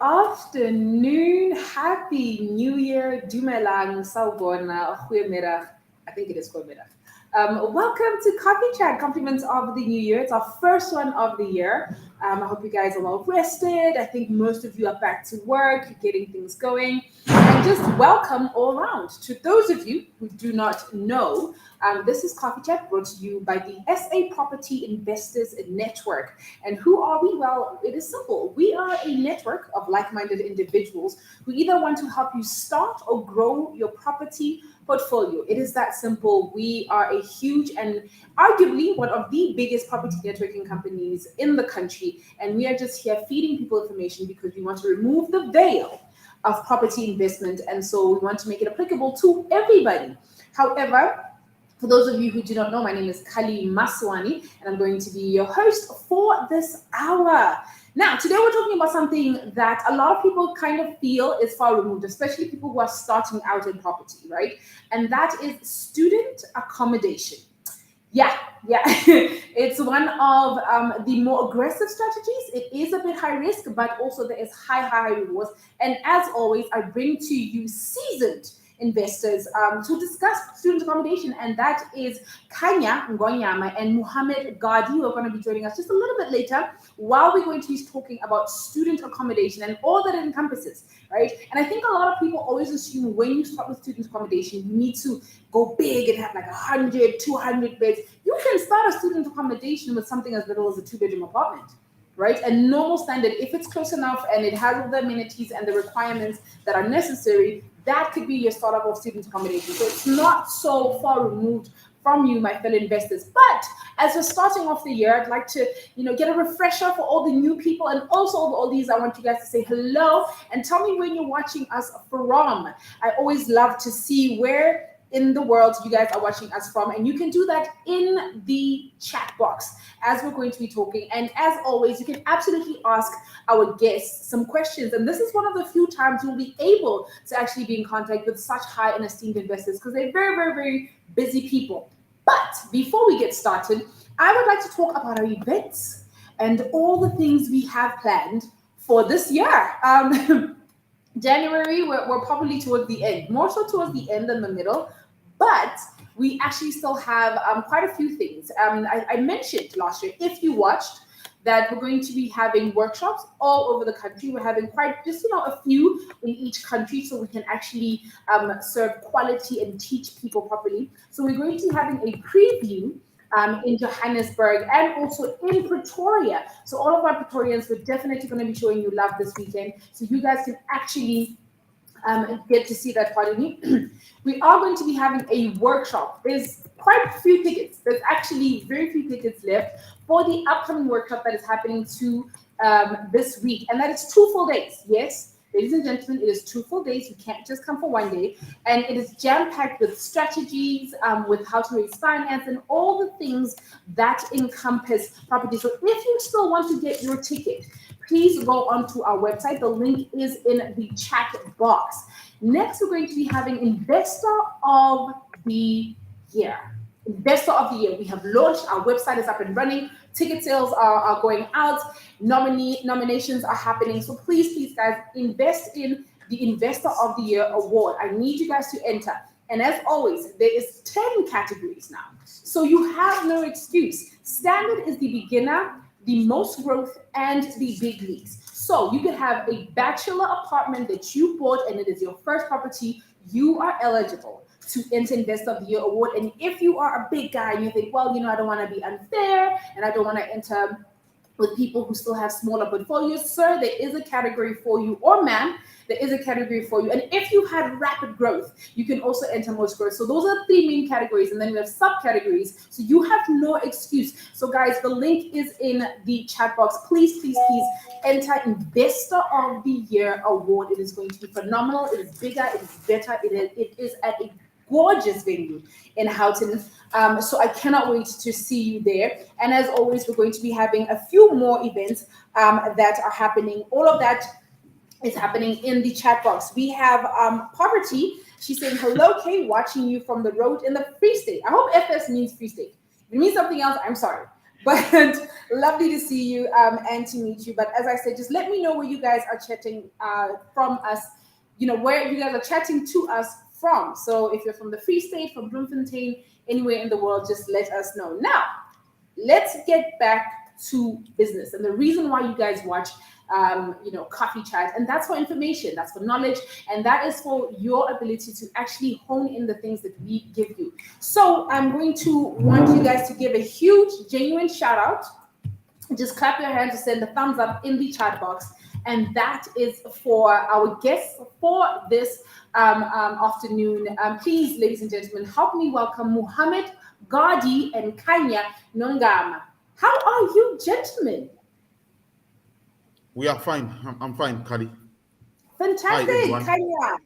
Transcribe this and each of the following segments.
afternoon. Happy New Year. Dumelang, Sawubona, Goeiemiddag. I think it is Goeiemiddag. Welcome to Coffee Chat, compliments of the new year. It's our first one of the year. I hope you guys are well rested. I think most of you are back to work, getting things going. And just welcome all around. To those of you who do not know, this is Coffee Chat brought to you by the SA Property Investors Network. And who are we? Well, it is simple. We are a network of like-minded individuals who either want to help you start or grow your property portfolio. It is that simple. We are a huge and arguably one of the biggest property networking companies in the country. And we are just here feeding people information because we want to remove the veil of property investment. And so we want to make it applicable to everybody. However, for those of you who do not know, my name is Khali Maswani, and I'm going to be your host for this hour. Now, today we're talking about something that a lot of people kind of feel is far removed, especially people who are starting out in property, right? And that is student accommodation. Yeah. It's one of the more aggressive strategies. It is a bit high risk, but also there is high rewards. And as always, I bring to you seasoned investors to discuss student accommodation, and that is Khanya, Ngonyama, and Mohamed, Gardee, who are going to be joining us just a little bit later, while we're going to be talking about student accommodation and all that it encompasses, right? And I think a lot of people always assume when you start with student accommodation, you need to go big and have like 100, 200 beds. You can start a student accommodation with something as little as a 2-bedroom apartment, right? A normal standard, if it's close enough and it has all the amenities and the requirements that are necessary, that could be your startup of student accommodation. So it's not so far removed from you, my fellow investors. But as we're starting off the year, I'd like to, get a refresher for all the new people, and also all these, I want you guys to say hello and tell me when you're watching us from. I always love to see where in the world you guys are watching us from, and you can do that in the chat box as we're going to be talking. And as always, you can absolutely ask our guests some questions, and this is one of the few times you'll be able to actually be in contact with such high and esteemed investors, because they're very busy people. But before we get started, I would like to talk about our events and all the things we have planned for this year. January, we're probably towards the end, more so towards the end than the middle, but we actually still have quite a few things. I mentioned last year, if you watched, that we're going to be having workshops all over the country. We're having quite just, a few in each country, so we can actually serve quality and teach people properly. So we're going to be having a preview in Johannesburg and also in Pretoria. So all of our Pretorians, we're definitely going to be showing you love this weekend. So you guys can actually get to see that part of me. We are going to be having a workshop. There's quite a few tickets. There's actually very few tickets left for the upcoming workshop that is happening this week. And that is 2 full days. Yes. Ladies and gentlemen, it is 2 full days. You can't just come for 1 day. And it is jam-packed with strategies, with how to raise finance and all the things that encompass property. So if you still want to get your ticket, please go onto our website. The link is in the chat box. Next, we're going to be having Investor of the Year. Investor of the Year. We have launched. Our website is up and running. Ticket sales are going out. Nominations are happening. So please, guys, invest in the Investor of the Year award. I need you guys to enter. And as always, there is 10 categories now. So you have no excuse. Standard is the beginner, the most growth, and the big leagues. So you could have a bachelor apartment that you bought and it is your first property. You are eligible to enter Investor of the Year award. And if you are a big guy and you think, well, I don't want to be unfair and I don't want to enter with people who still have smaller portfolios, sir, there is a category for you, or ma'am, there is a category for you. And if you had rapid growth, you can also enter most growth. So those are the 3 main categories, and then we have subcategories. So you have no excuse. So guys, the link is in the chat box. Please enter Investor of the Year award. It is going to be phenomenal. It is bigger. It is better. It is at a gorgeous venue in Houghton. So I cannot wait to see you there. And as always, we're going to be having a few more events that are happening. All of that is happening in the chat box. We have Poverty. She's saying, hello, Kay, watching you from the road in the Free State. I hope FS means Free State. If it means something else, I'm sorry. But lovely to see you and to meet you. But as I said, just let me know where you guys are chatting from us, where you guys are chatting to us from. So if you're from the Free State, from Bloemfontein, anywhere in the world, just let us know. Now, let's get back to business. And the reason why you guys watch coffee chat, and that's for information, that's for knowledge, and that is for your ability to actually hone in the things that we give you. So I'm going to want you guys to give a huge, genuine shout out. Just clap your hands to send the thumbs up in the chat box. And that is for our guests for this afternoon. Please, ladies and gentlemen, help me welcome Mohamed, Gardee, and Khanya Ngonyama. How are you, gentlemen? We are fine. I'm fine, Khali. Fantastic, Khanya.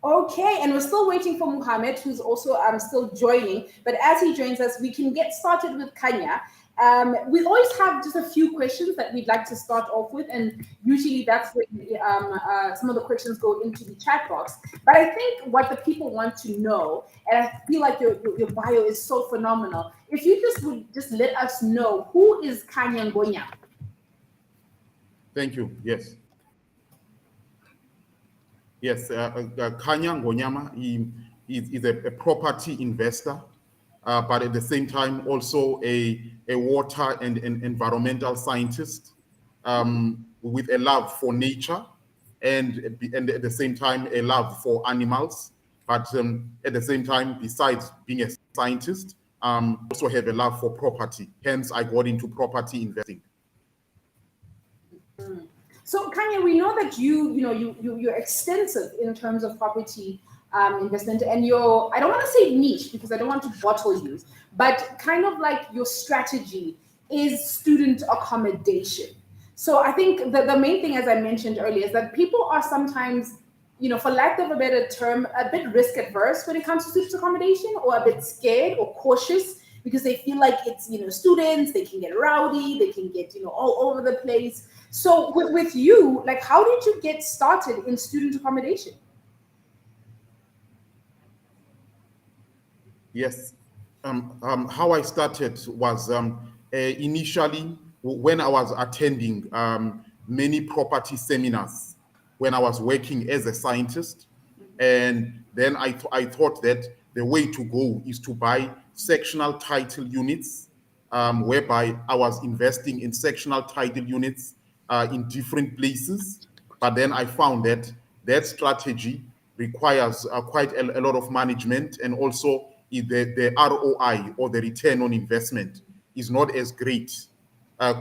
Okay, and we're still waiting for Mohamed, who's also still joining. But as he joins us, we can get started with Khanya. We always have just a few questions that we'd like to start off with, and usually that's when some of the questions go into the chat box. But I think what the people want to know, and I feel like your bio is so phenomenal, if you would just let us know, who is Khanya Ngonyama? Thank you. Yes. Yes, Khanya Ngonyama is a property investor, but at the same time also a water and environmental scientist with a love for nature and at the same time a love for animals. But at the same time, besides being a scientist, also have a love for property. Hence, I got into property investing. So, Khanya, we know that you're extensive in terms of property investment, and I don't want to say niche because I don't want to bottle you, but kind of like your strategy is student accommodation. So I think the main thing, as I mentioned earlier, is that people are sometimes, for lack of a better term, a bit risk adverse when it comes to student accommodation, or a bit scared or cautious because they feel like it's, students, they can get rowdy, they can get, all over the place. So with you, like, how did you get started in student accommodation? Yes. How I started was initially when I was attending many property seminars when I was working as a scientist. And then I thought that the way to go is to buy sectional title units, whereby I was investing in sectional title units in different places. But then I found that that strategy requires quite a lot of management, and also the ROI, or the return on investment, is not as great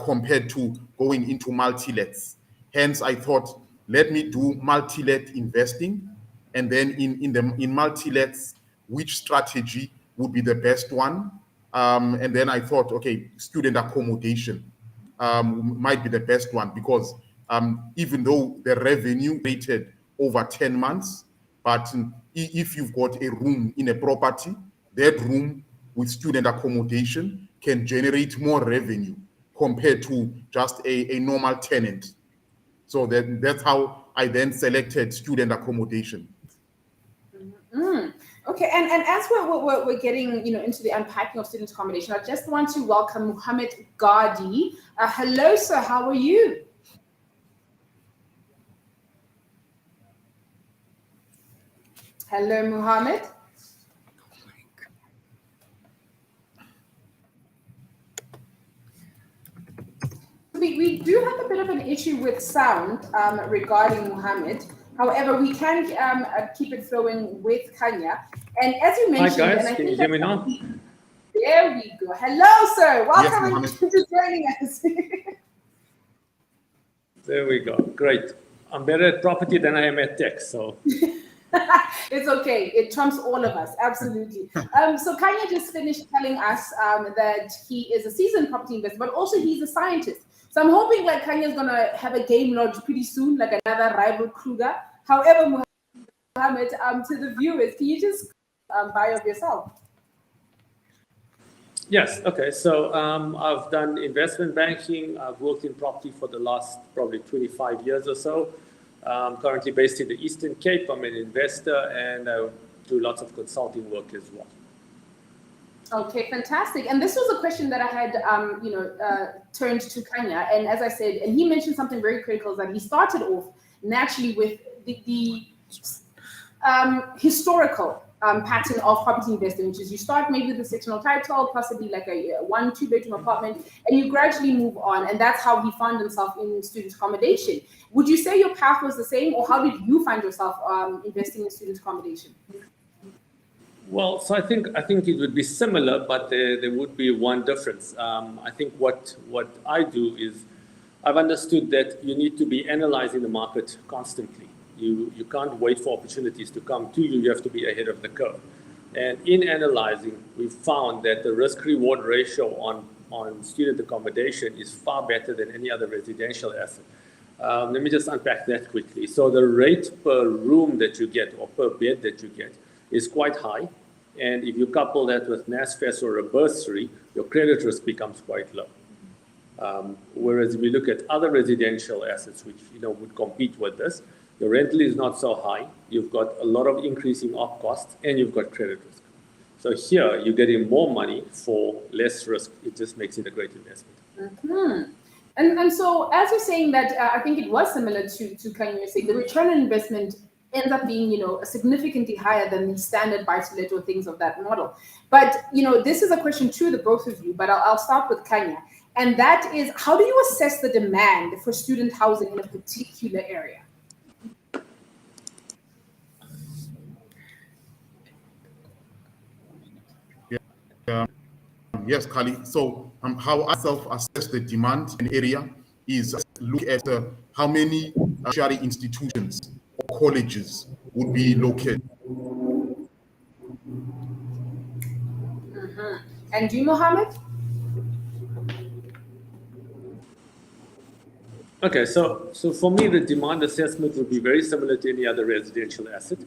compared to going into multi-lets. Hence, I thought, let me do multi-let investing, and then in multi-lets, which strategy would be the best one? And then I thought, okay, student accommodation might be the best one, because even though the revenue rated over 10 months, but if you've got a room in a property, that room with student accommodation can generate more revenue compared to just a normal tenant. So that's how I then selected student accommodation. Okay, and as we're getting into the unpacking of student accommodation, I just want to welcome Mohamed Gardee. Hello, sir. How are you? Hello, Mohamed. We do have a bit of an issue with sound regarding Mohamed. However, we can keep it flowing with Khanya. And as you mentioned, hi guys, and I can think you hear me now? There we go. Hello, sir. Welcome Yes, to joining us. There we go. Great. I'm better at property than I am at tech, so. It's okay. It trumps all of us. Absolutely. So Khanya just finished telling us that he is a seasoned property investor, but also he's a scientist. So I'm hoping like Khanya is going to have a game lodge pretty soon, like another rival Kruger. However, Mohamed, to the viewers, can you just bio of yourself? Yes, okay. So I've done investment banking. I've worked in property for the last probably 25 years or so. I'm currently based in the Eastern Cape. I'm an investor, and I do lots of consulting work as well. Okay, fantastic. And this was a question that I had, turned to Khanya. And as I said, and he mentioned something very critical, is that he started off naturally with the historical pattern of property investing, which is you start maybe with a sectional title, possibly like a 1-2 bedroom apartment, and you gradually move on. And that's how he found himself in student accommodation. Would you say your path was the same, or how did you find yourself investing in student accommodation? Well, so I think it would be similar, but there would be one difference. I think what I do is I've understood that you need to be analyzing the market constantly. You can't wait for opportunities to come to you. You have to be ahead of the curve. And in analyzing, we've found that the risk-reward ratio on student accommodation is far better than any other residential asset. Let me just unpack that quickly. So the rate per room that you get or per bed that you get is quite high. And if you couple that with NSFAS or a bursary, your credit risk becomes quite low. Whereas if you look at other residential assets, which would compete with this, your rental is not so high. You've got a lot of increasing op costs, and you've got credit risk. So here, you're getting more money for less risk. It just makes it a great investment. Mm-hmm. And so, as you're saying that, I think it was similar to Khanya saying the return on investment ends up being, significantly higher than the standard buy-to-let or things of that model. But, this is a question to the both of you, but I'll start with Khanya. And that is, how do you assess the demand for student housing in a particular area? Yes, Khali. So how I self-assess the demand in an area is look at how many tertiary institutions or colleges would be located. Mm-hmm. And you, Mohamed? Okay, so for me, the demand assessment would be very similar to any other residential asset.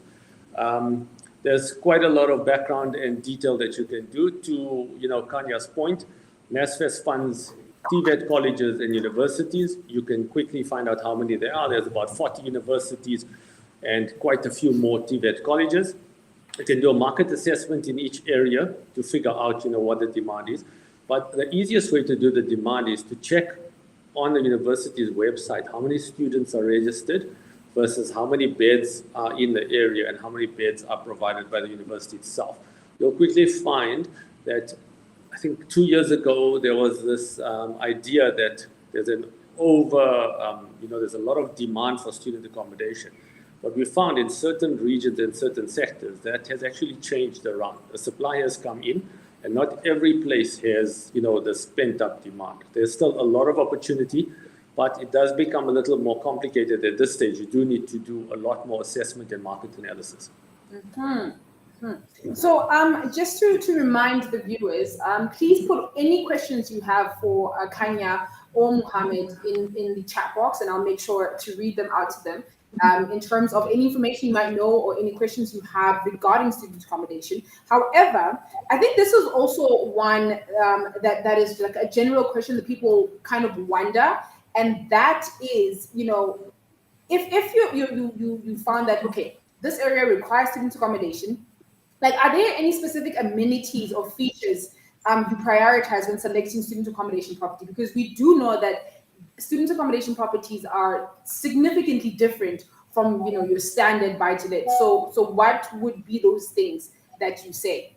There's quite a lot of background and detail that you can do. To Kanya's point, NSFAS funds TVET colleges and universities. You can quickly find out how many there are. There's about 40 universities and quite a few more TVET colleges. You can do a market assessment in each area to figure out what the demand is. But the easiest way to do the demand is to check on the university's website how many students are registered versus how many beds are in the area and how many beds are provided by the university itself. You'll quickly find that I think 2 years ago there was this idea that there's there's a lot of demand for student accommodation. But we found in certain regions and certain sectors that has actually changed around. The supply has come in, and not every place has the pent-up demand. There's still a lot of opportunity, but it does become a little more complicated at this stage. You do need to do a lot more assessment and market analysis. Mm-hmm. Mm-hmm. So just to remind the viewers, please put any questions you have for Khanya or Mohamed in the chat box, and I'll make sure to read them out to them. In terms of any information you might know or any questions you have regarding student accommodation. However, I think this is also one that is like a general question that people kind of wonder, and that is, if you found that okay, this area requires student accommodation, like are there any specific amenities or features you prioritize when selecting student accommodation property? Because we do know that student accommodation properties are significantly different from your standard buy-to-let. So what would be those things that you say?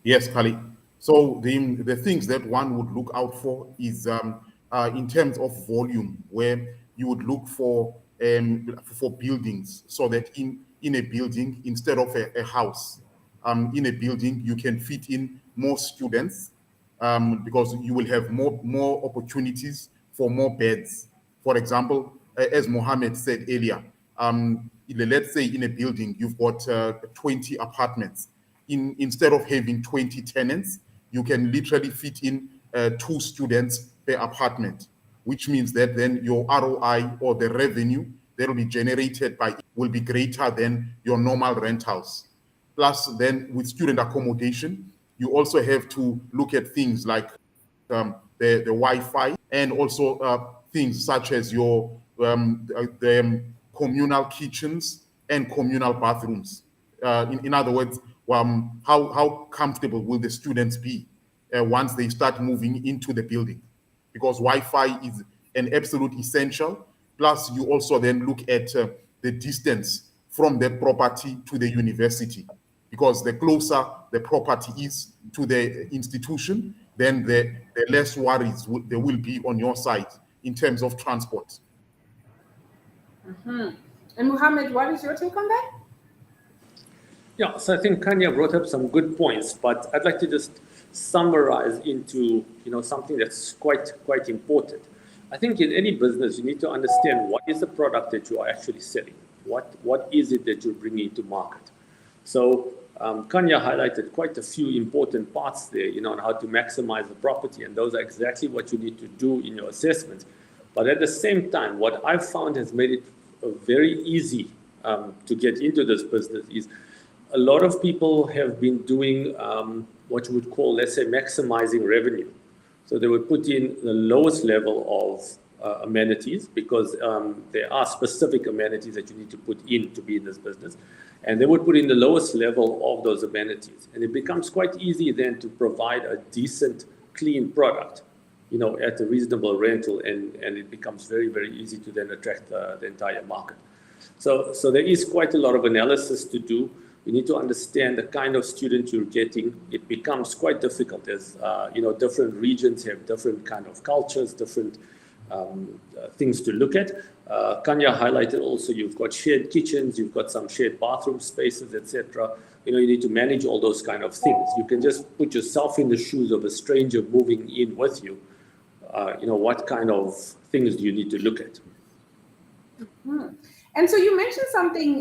Yes, Khali. So the things that one would look out for is in terms of volume, where you would look for buildings, so that in a building, instead of a house, in a building you can fit in more students, because you will have more opportunities for more beds. For example, as Mohamed said earlier, let's say in a building you've got 20 apartments. Instead of having 20 tenants, you can literally fit in 2 students per apartment, which means that then your ROI or the revenue that will be generated by it will be greater than your normal rentals. Plus, then with student accommodation, you also have to look at things like the Wi-Fi, and also things such as the communal kitchens and communal bathrooms. In other words, how comfortable will the students be once they start moving into the building? Because Wi-Fi is an absolute essential. Plus, you also then look at the distance from that property to the university. Because the closer the property is to the institution, then the less worries there will be on your side in terms of transport. Mm-hmm. And Mohamed, what is your take on that? Yeah, so I think Khanya brought up some good points, but I'd like to just summarize into something that's quite important. I think in any business, you need to understand what is the product that you are actually selling. What is it that you're bringing to market? So Khanya highlighted quite a few important parts there, on how to maximize the property, and those are exactly what you need to do in your assessment. But at the same time, what I've found has made it very easy to get into this business is a lot of people have been doing what you would call, let's say, maximizing revenue. So they would put in the lowest level of amenities because there are specific amenities that you need to put in to be in this business. And they would put in the lowest level of those amenities. And it becomes quite easy then to provide a decent, clean product, at a reasonable rental. And it becomes very, very easy to then attract the entire market. So there is quite a lot of analysis to do. You need to understand the kind of student you're getting. It becomes quite difficult as, different regions have different kind of cultures, different things to look at. Khanya highlighted also you've got shared kitchens, you've got some shared bathroom spaces, etc. You need to manage all those kind of things. You can just put yourself in the shoes of a stranger moving in with you. What kind of things do you need to look at? Mm-hmm. And so you mentioned something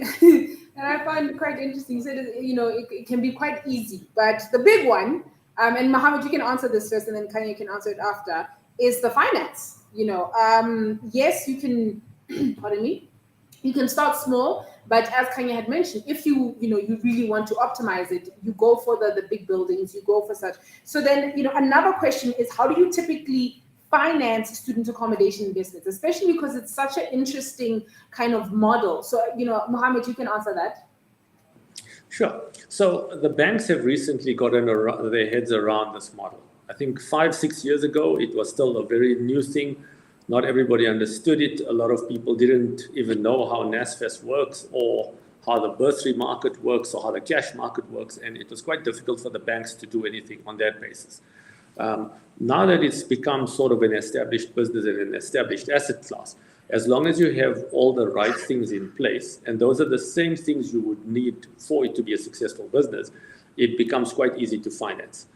that I found quite interesting. You said, it can be quite easy, but the big one, and Mohamed, you can answer this first, and then Khanya can answer it after, is the finance. Yes, you can, pardon me, you can start small, but as Khanya had mentioned, if you really want to optimize it, you go for the big buildings, you go for such. So then, another question is, how do you typically finance student accommodation investments, especially because it's such an interesting kind of model? So, Mohamed, you can answer that. Sure. So the banks have recently gotten their heads around this model. I think 5-6 years ago, it was still a very new thing. Not everybody understood it. A lot of people didn't even know how NSFAS works or how the bursary market works or how the cash market works. And it was quite difficult for the banks to do anything on that basis. Now that it's become sort of an established business and an established asset class, as long as you have all the right things in place, and those are the same things you would need for it to be a successful business, it becomes quite easy to finance.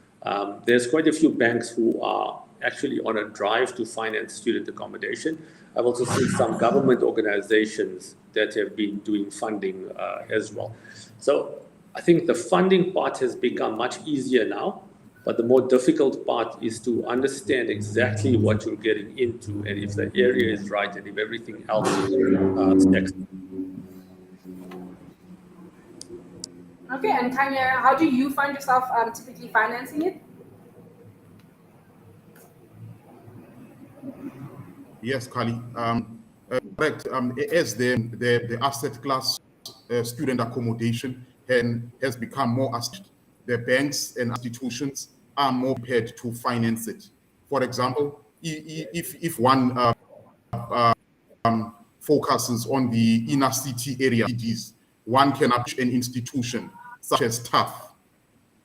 There's quite a few banks who are actually on a drive to finance student accommodation. I've also seen some government organizations that have been doing funding as well. So I think the funding part has become much easier now. But the more difficult part is to understand exactly what you're getting into and if the area is right and if everything else stacks. Okay, and Khanya, how do you find yourself typically financing it? Yes, Khali. Correct. As the asset class student accommodation has become more asset, the banks and institutions are more prepared to finance it. For example, if one focuses on the inner city areas, one can approach an institution such as TAF,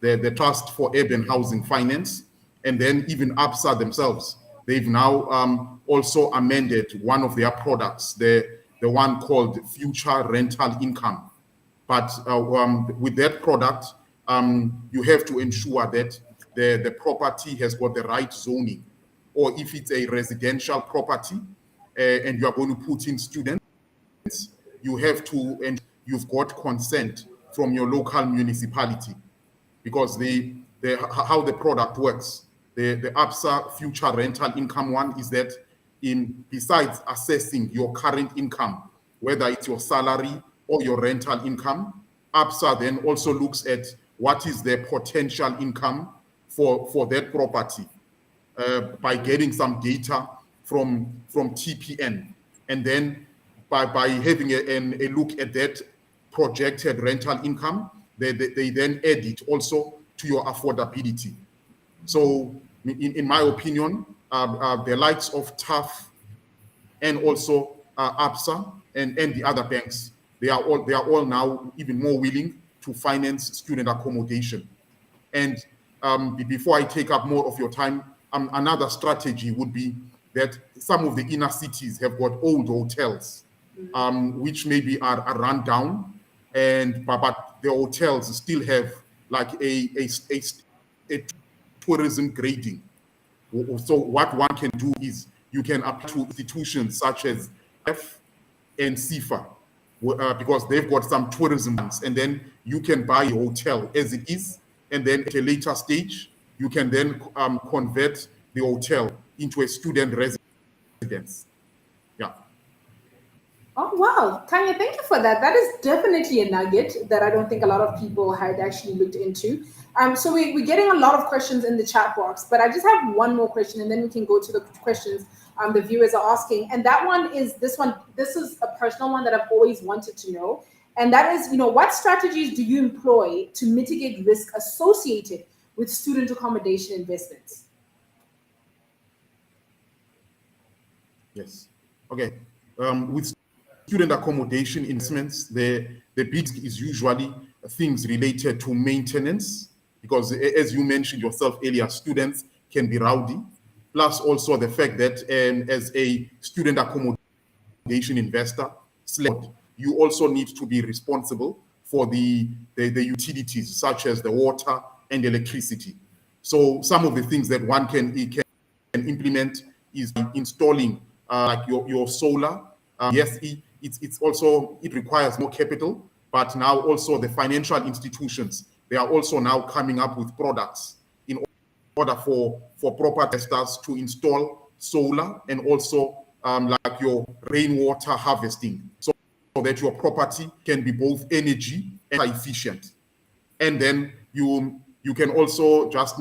the Trust for Urban Housing Finance, and then even ABSA themselves. They've now also amended one of their products, the one called Future Rental Income. But with that product, you have to ensure that the property has got the right zoning, or if it's a residential property and you are going to put in students, you have to, and you've got consent from your local municipality, because how the product works, the ABSA Future Rental Income one is that besides assessing your current income, whether it's your salary or your rental income, ABSA then also looks at what is the potential income for that property by getting some data from TPN. And then by having a look at that projected rental income, they then add it also to your affordability. So in my opinion, the likes of TAF and also ABSA and the other banks, they are all now even more willing to finance student accommodation. And before I take up more of your time, another strategy would be that some of the inner cities have got old hotels, which maybe are run down, but the hotels still have like a tourism grading. So what one can do is you can apply to institutions such as F and CIFA, because they've got some tourism, and then you can buy a hotel as it is, and then at a later stage, you can then convert the hotel into a student residence. Yeah. Oh, wow. Khanya, thank you for that. That is definitely a nugget that I don't think a lot of people had actually looked into. So we're getting a lot of questions in the chat box, but I just have one more question and then we can go to the questions the viewers are asking. And that one is this one. This is a personal one that I've always wanted to know. And that is, what strategies do you employ to mitigate risk associated with student accommodation investments? Yes. Okay. With student accommodation investments, the big is usually things related to maintenance, because as you mentioned yourself earlier, students can be rowdy. Plus also the fact that as a student accommodation investor, you also need to be responsible for the utilities such as the water and electricity. So some of the things that one can implement is installing like your solar. Yes, it requires more capital, but now also the financial institutions, they are also now coming up with products in order for proper investors to install solar and also like your rainwater harvesting, so that your property can be both energy and efficient. And then you can also just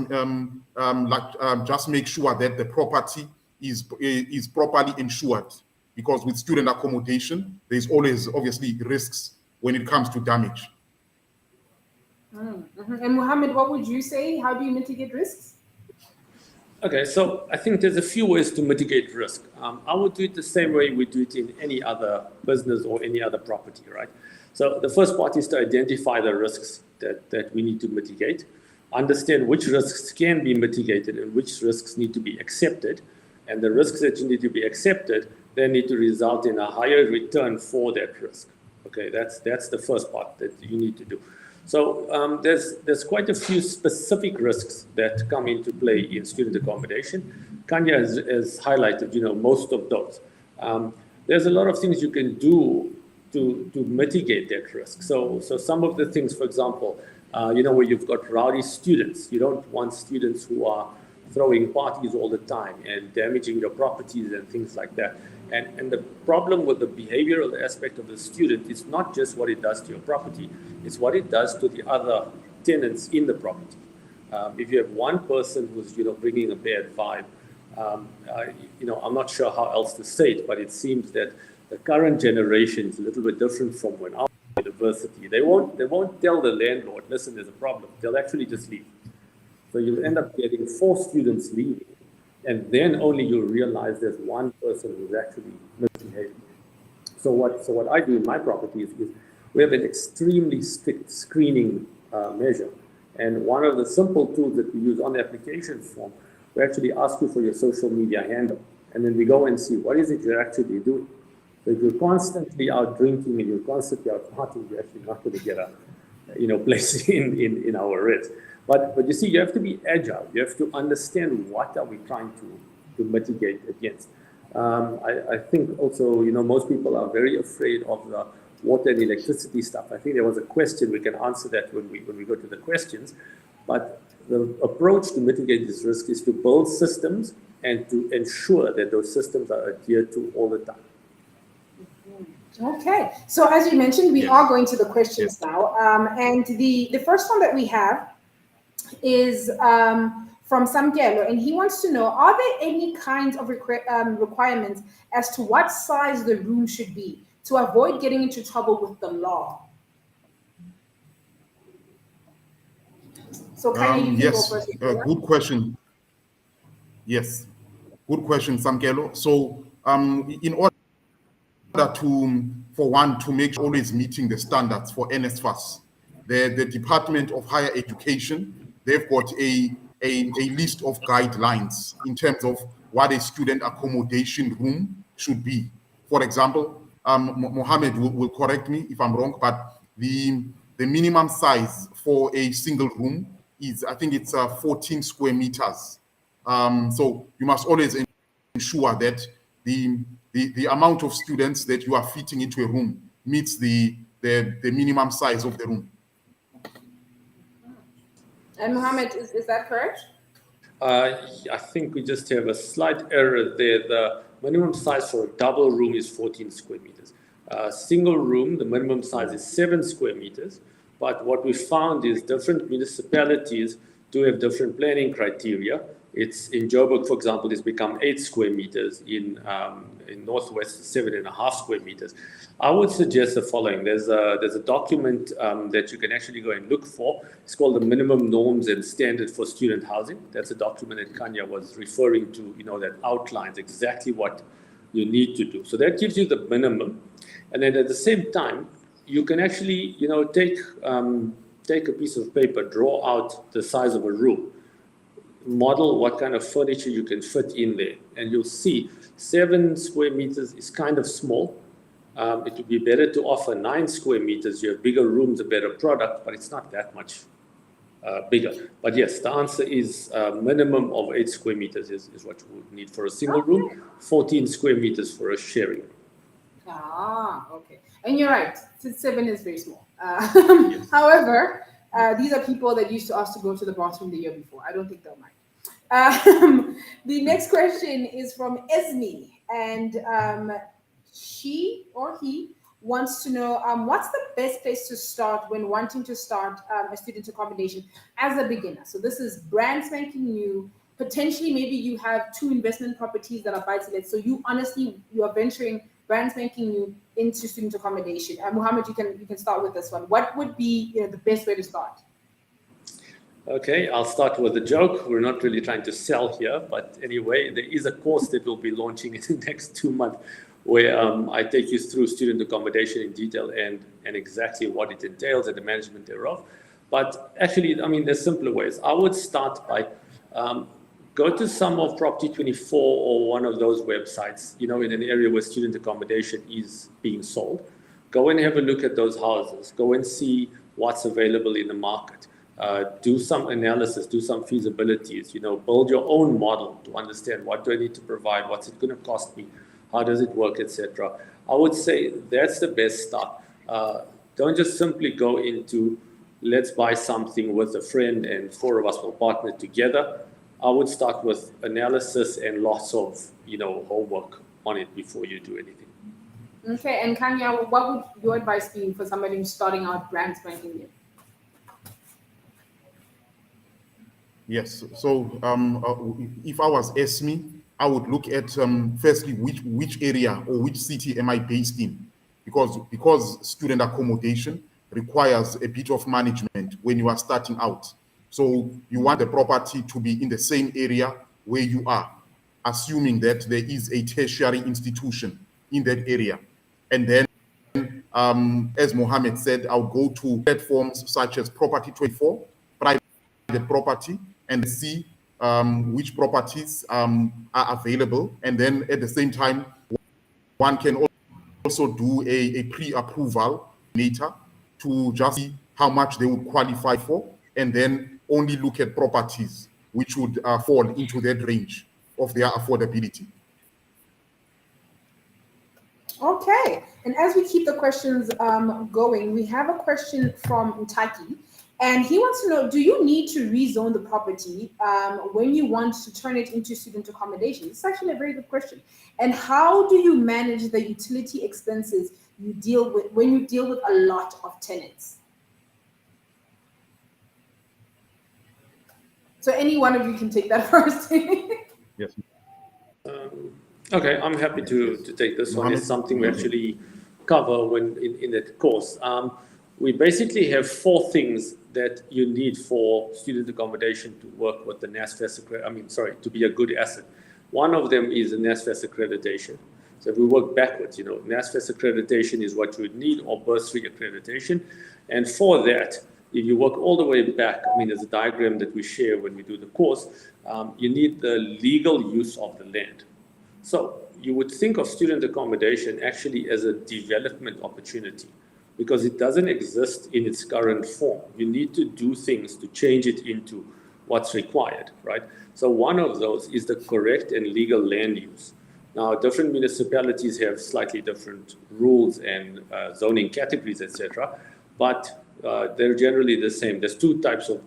just make sure that the property is properly insured, because with student accommodation, there's always obviously risks when it comes to damage. And Mohamed, what would you say? How do you mitigate risks? Okay, so I think there's a few ways to mitigate risk. I would do it the same way we do it in any other business or any other property, right? So the first part is to identify the risks that we need to mitigate, understand which risks can be mitigated and which risks need to be accepted. And the risks that you need to be accepted then need to result in a higher return for that risk. Okay, that's the first part that you need to do. So there's quite a few specific risks that come into play in student accommodation. Khanya has highlighted, most of those. There's a lot of things you can do to mitigate that risk. So some of the things, for example, where you've got rowdy students, you don't want students who are throwing parties all the time and damaging your properties and things like that. And the problem with the behavioral aspect of the student is not just what it does to your property, it's what it does to the other tenants in the property. If you have one person who's bringing a bad vibe, I'm not sure how else to say it, but it seems that the current generation is a little bit different from when I was at university. They won't tell the landlord, listen, there's a problem. They'll actually just leave. So you'll end up getting 4 students leaving, and then only you'll realize there's one person who's actually misbehaving. So what I do in my property is we have an extremely strict screening measure. And one of the simple tools that we use on the application form, we actually ask you for your social media handle. And then we go and see what is it you're actually doing. So if you're constantly out drinking and you're constantly out partying, you're actually not going to get a place in our rates. But you see, you have to be agile. You have to understand what are we trying to mitigate against. I think also, most people are very afraid of the water and electricity stuff. I think there was a question, we can answer that when we go to the questions. But the approach to mitigate this risk is to build systems and to ensure that those systems are adhered to all the time. Okay, so as you mentioned, we are going to the questions now. And the first one that we have is from Samkelo, and he wants to know, are there any kinds of requirements as to what size the room should be to avoid getting into trouble with the law? So Khanya, you can go Yes, first. good question. Yes, good question, Samkelo. So in order for one to make sure always meeting the standards for NSFAS, the Department of Higher Education, they've got a list of guidelines in terms of what a student accommodation room should be. For example, Mohamed will correct me if I'm wrong, but the minimum size for a single room is, I think it's 14 square meters. So you must always ensure that the amount of students that you are fitting into a room meets the minimum size of the room. And Mohamed, is that correct? I think we just have a slight error there. The minimum size for a double room is 14 square meters. Single room, the minimum size is 7 square meters. But what we found is different municipalities do have different planning criteria. It's in Joburg, for example, it's become 8 square meters. In Northwest, 7.5 square meters. I would suggest the following. There's a document that you can actually go and look for. It's called the Minimum Norms and Standard for Student Housing. That's a document that Khanya was referring to, that outlines exactly what you need to do. So that gives you the minimum. And then at the same time, you can actually, take a piece of paper, draw out the size of a room, model what kind of furniture you can fit in there, and you'll see 7 square meters is kind of small. It would be better to offer 9 square meters. You have bigger rooms, a better product, but it's not that much bigger. But yes, the answer is minimum of 8 square meters is what you would need for a single room, 14 square meters for a sharing room. Okay. And you're right, 7 is very small. Yes. However, these are people that used to ask to go to the bathroom the year before. I don't think they'll mind. The next question is from Esme, and she or he wants to know what's the best place to start when wanting to start a student accommodation as a beginner. So this is brand spanking new. Potentially, maybe you have 2 investment properties that are buy-to-let. So you are venturing brand spanking new into student accommodation. Mohamed, you can start with this one. What would be the best way to start? Okay, I'll start with a joke. We're not really trying to sell here, but anyway, there is a course that we'll be launching in the next 2 months where I take you through student accommodation in detail and exactly what it entails and the management thereof. But actually, there's simpler ways. I would start by go to some of Property 24 or one of those websites, in an area where student accommodation is being sold. Go and have a look at those houses. Go and see what's available in the market. Do some analysis, do some feasibilities, build your own model to understand what do I need to provide, what's it going to cost me, how does it work, etc. I would say that's the best start. Don't just simply go into let's buy something with a friend and 4 of us will partner together. I would start with analysis and lots of homework on it before you do anything. Okay, and Khanya, what would your advice be for somebody who's starting out brand spanking new? Yes. So if I was Esme, I would look at firstly which area or which city am I based in, because student accommodation requires a bit of management when you are starting out. So you want the property to be in the same area where you are, assuming that there is a tertiary institution in that area. And then, as Mohamed said, I'll go to platforms such as Property 24, private property, and see which properties are available. And then at the same time, one can also do a pre-approval later to just see how much they would qualify for, and then only look at properties which would fall into that range of their affordability. Okay, and as we keep the questions going, we have a question from Ntaki, and he wants to know, do you need to rezone the property when you want to turn it into student accommodation? It's actually a very good question. And how do you manage the utility expenses you deal with when you deal with a lot of tenants? So any one of you can take that first. Yes. Okay, I'm happy to take this one. It's something we actually cover when in that course. we basically have 4 things that you need for student accommodation to work with the NSFAS, to be a good asset. One of them is the NSFAS accreditation. So if we work backwards, NSFAS accreditation is what you would need, or bursary accreditation. And for that, if you work all the way back, there's a diagram that we share when we do the course, you need the legal use of the land. So you would think of student accommodation actually as a development opportunity, because it doesn't exist in its current form. You need to do things to change it into what's required, right? So one of those is the correct and legal land use. Now, different municipalities have slightly different rules and zoning categories, etc., but they're generally the same. There's 2 types of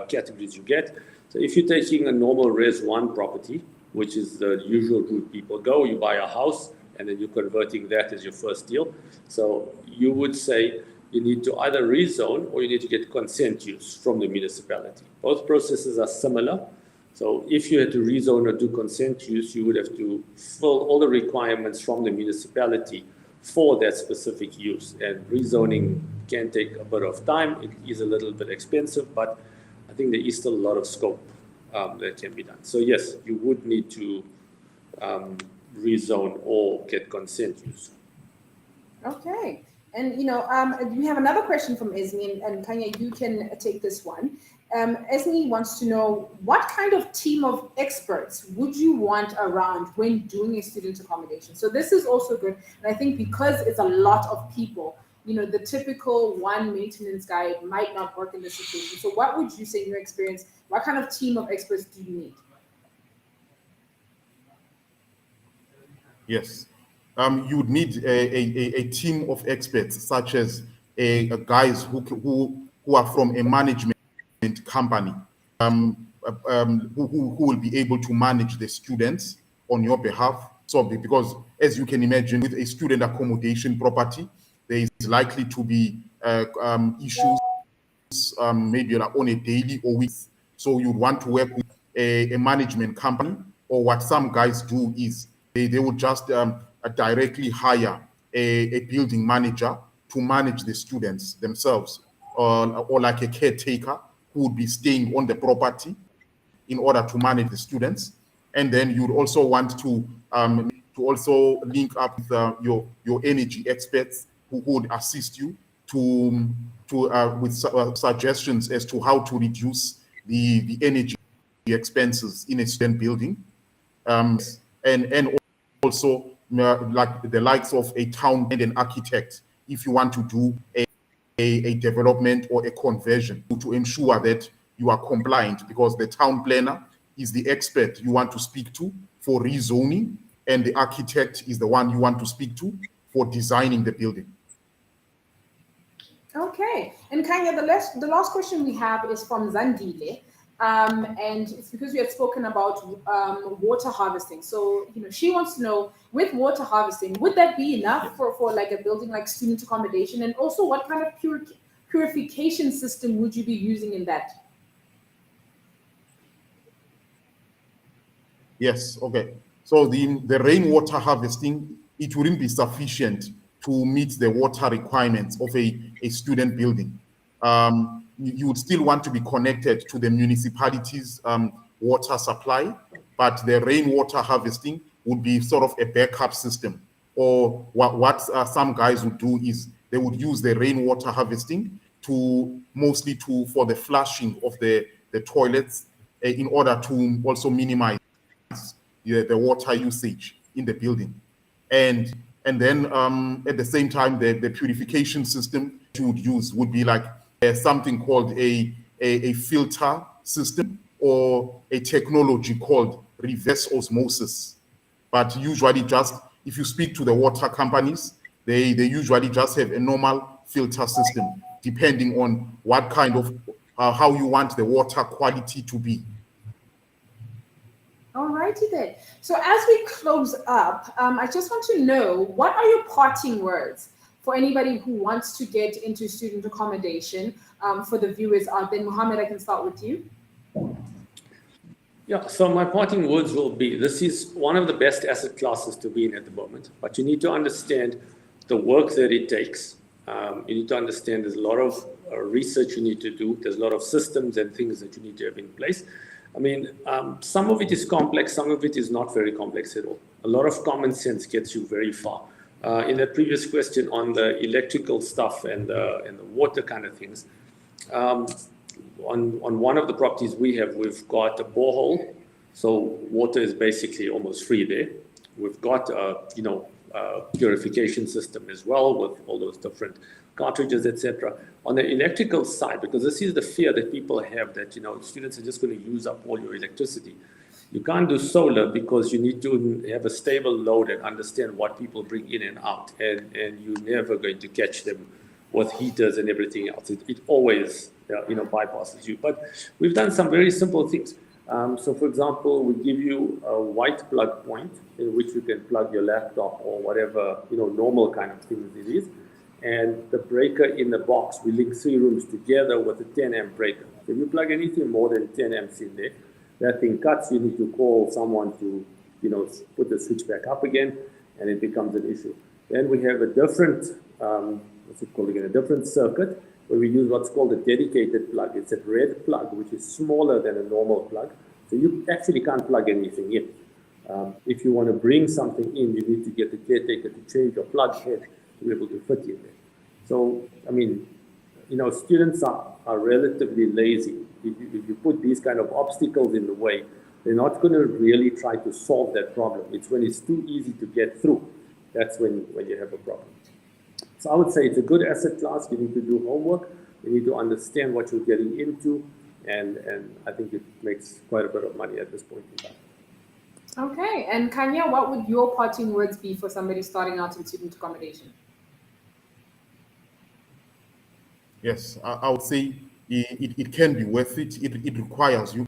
categories you get. So if you're taking a normal Res 1 property, which is the usual route people go, you buy a house, and then you're converting that as your first deal. So you would say you need to either rezone or you need to get consent use from the municipality. Both processes are similar. So if you had to rezone or do consent use, you would have to fill all the requirements from the municipality for that specific use. And rezoning can take a bit of time. It is a little bit expensive, but I think there is still a lot of scope that can be done. So yes, you would need to rezone or get consent use. Okay. And, we have another question from Esme, and Khanya, you can take this one. Esme wants to know, what kind of team of experts would you want around when doing a student accommodation? So this is also good. And I think because it's a lot of people, the typical one maintenance guy might not work in this situation. So what would you say in your experience, what kind of team of experts do you need? Yes. You would need a team of experts, such as guys who are from a management company, who will be able to manage the students on your behalf. So because, as you can imagine, with a student accommodation property, there is likely to be issues maybe on a daily or week. So you'd want to work with a management company, or what some guys do is they will just directly hire a building manager to manage the students themselves, or like a caretaker who would be staying on the property in order to manage the students. And then you'd also want to also link up with your energy experts who would assist you with suggestions as to how to reduce the energy expenses in a student building, and also like the likes of a town and an architect if you want to do a development or a conversion, to ensure that you are compliant, because the town planner is the expert you want to speak to for rezoning, and the architect is the one you want to speak to for designing the building. Okay, and Khanya, the last question we have is from Zandile, and it's because we had spoken about water harvesting. So, she wants to know, with water harvesting, would that be enough for like a building like student accommodation? And also, what kind of purification system would you be using in that? Yes, okay. So the rainwater harvesting, it wouldn't be sufficient to meet the water requirements of a student building. You would still want to be connected to the municipality's water supply, but the rainwater harvesting would be sort of a backup system. Or what some guys would do is they would use the rainwater harvesting mostly for the flushing of the toilets, in order to also minimize the water usage in the building. And then at the same time, the purification system you would use would be like something called a filter system, or a technology called reverse osmosis. But usually, just if you speak to the water companies, they usually just have a normal filter system, depending on what kind of how you want the water quality to be. All righty then. So as we close up, I just want to know, what are your parting words for anybody who wants to get into student accommodation, for the viewers out there? Mohamed, I can start with you. Yeah, so my parting words will be, this is one of the best asset classes to be in at the moment, but you need to understand the work that it takes, You need to understand there's a lot of research you need to do. There's a lot of systems and things that you need to have in place. I mean, some of it is complex, some of it is not very complex at all. A lot of common sense gets you very far. In the previous question on the electrical stuff and the water kind of things, on one of the properties we've got a borehole, so water is basically almost free there. We've got purification system as well with all those different cartridges, etc. On the electrical side, because this is the fear that people have that students are just going to use up all your electricity. You can't do solar because you need to have a stable load and understand what people bring in and out, and you're never going to catch them with heaters and everything else. It always bypasses you. But we've done some very simple things. So for example, we give you a white plug point in which you can plug your laptop or whatever normal kind of things it is. And the breaker in the box, we link 3 rooms together with a 10 amp breaker. If you plug anything more than 10 amps in there, that thing cuts, you need to call someone to put the switch back up again, and it becomes an issue. Then we have a different, a different circuit where we use what's called a dedicated plug. It's a red plug, which is smaller than a normal plug. So you actually can't plug anything in. If you want to bring something in, you need to get the caretaker to change your plug head to be able to fit in there. So, I mean, students are relatively lazy. If you put these kind of obstacles in the way, they're not going to really try to solve that problem. It's when it's too easy to get through, that's when you have a problem. So I would say it's a good asset class. You need to do homework. You need to understand what you're getting into. And I think it makes quite a bit of money at this point in time. Okay. And Khanya, what would your parting words be for somebody starting out in student accommodation? Yes, I would say it can be worth it. It requires you.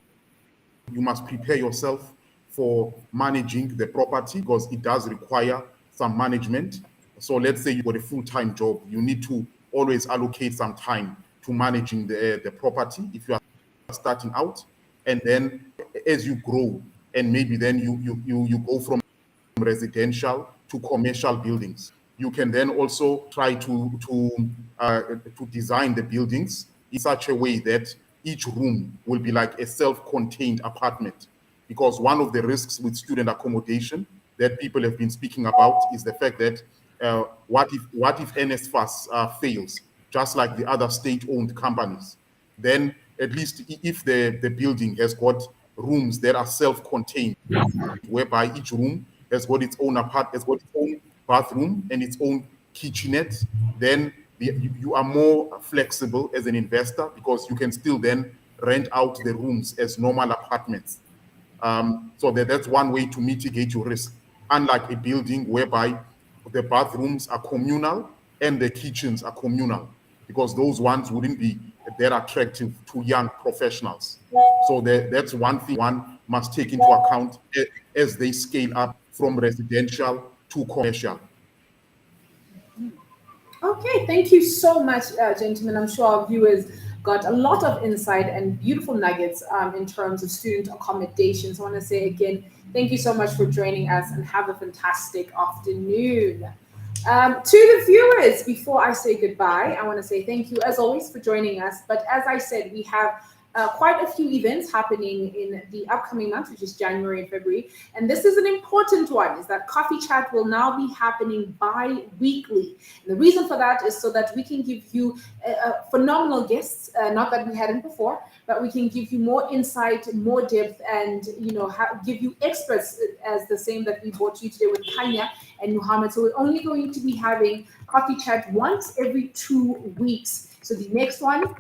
You must prepare yourself for managing the property because it does require some management. So let's say you've got a full-time job. You need to always allocate some time to managing the property if you are starting out. And then as you grow, and maybe then you go from residential to commercial buildings. You can then also try to design the buildings in such a way that each room will be like a self-contained apartment. Because one of the risks with student accommodation that people have been speaking about is the fact that what if NSFAS fails, just like the other state-owned companies? Then at least if the building has got rooms that are self-contained, whereby each room has got its own bathroom and its own kitchenette, then you are more flexible as an investor because you can still then rent out the rooms as normal apartments. So that's one way to mitigate your risk. Unlike a building whereby the bathrooms are communal and the kitchens are communal, because those ones wouldn't be that attractive to young professionals. So that's one thing one must take into account as they scale up from residential to commercial. Okay, thank you so much, gentlemen. I'm sure our viewers got a lot of insight and beautiful nuggets in terms of student accommodations. I want to say again, thank you so much for joining us and have a fantastic afternoon. To the viewers, before I say goodbye, I want to say thank you as always for joining us. But as I said, we have quite a few events happening in the upcoming months, which is January and February. And this is an important one, is that Coffee Chat will now be happening bi-weekly. And the reason for that is so that we can give you phenomenal guests, not that we hadn't before, but we can give you more insight, more depth, and give you experts as the same that we brought you today with Khanya and Mohamed. So we're only going to be having Coffee Chat once every 2 weeks. So the next one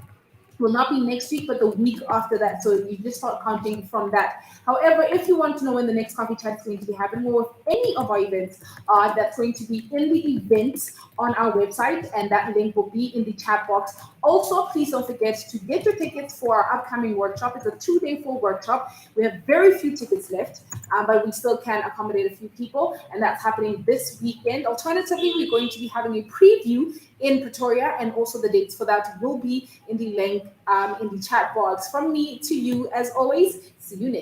will not be next week, but the week after that. So you just start counting from that. However, if you want to know when the next Coffee Chat is going to be happening, or if any of our events are, that's going to be in the events on our website, and that link will be in the chat box. Also, please don't forget to get your tickets for our upcoming workshop. It's a 2-day full workshop. We have very few tickets left, but we still can accommodate a few people, and that's happening this weekend. Alternatively, we're going to be having a preview in Pretoria, and also the dates for that will be in the link in the chat box. From me to you, as always, see you next.